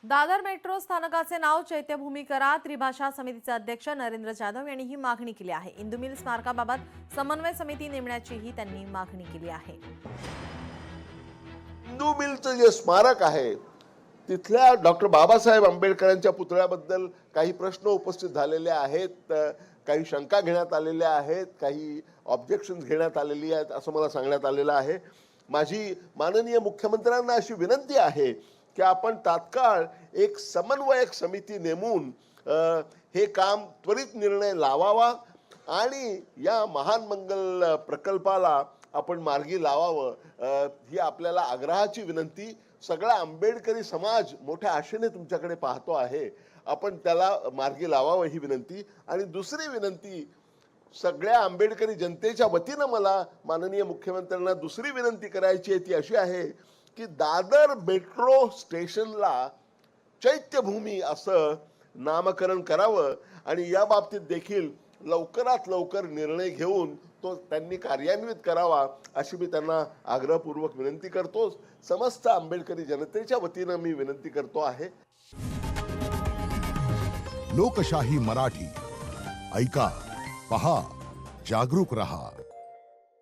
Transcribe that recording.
Dadar metro स्थानकाचे नाव चैत्यभूमी करा। त्रिभाषा समितीचे अध्यक्ष नरेंद्र जाधव यांनी ही मागणी केली आहे। इंदू मिल स्मारकाबाबत समन्वय समिती नेमण्याचीही त्यांनी मागणी केली आहे। इंदू मिलचं जे स्मारक आहे तिथल्या डॉक्टर बाबासाहेब आंबेडकरांच्या पुतळ्याबद्दल काही प्रश्न उपस्थित झालेले आहेत, काही शंका घेण्यात आलेल्या आहेत, काही ऑब्जेक्शन्स घेण्यात आलेली आहेत असं मला सांगण्यात आलेलं आहे। माझी माननीय मुख्यमंत्र्यांना अशी विनंती आहे की आपण तात्काळ एक समन्वयक समिती नेमून हे काम त्वरित निर्णय लावावा आणि या महान मंगल प्रकल्पाला आपण मार्गी लावावं। ही आपल्याला आग्रहाची विनंती। सगळा आंबेडकरी समाज मोठ्या आशेने तुमच्याकडे पाहतो आहे, आपण त्याला मार्गी लावावं ही विनंती। आणि दुसरी विनंती सगळ्या आंबेडकरी जनतेच्या वतीनं मला माननीय मुख्यमंत्र्यांना दुसरी विनंती करायची आहे ती अशी आहे की दादर मेट्रो स्टेशनला चैत्यभूमी असं नामकरण करावं आणि या बाबतीत देखील लवकरात लवकर निर्णय घेऊन तो त्यांनी कार्यान्वित करावा अशी मी त्यांना आग्रहपूर्वक विनंती करतो। समस्त आंबेडकरी जनतेच्या वतीनं मी विनंती करतो आहे। लोकशाही मराठी ऐका, पहा, जागरूक रहा।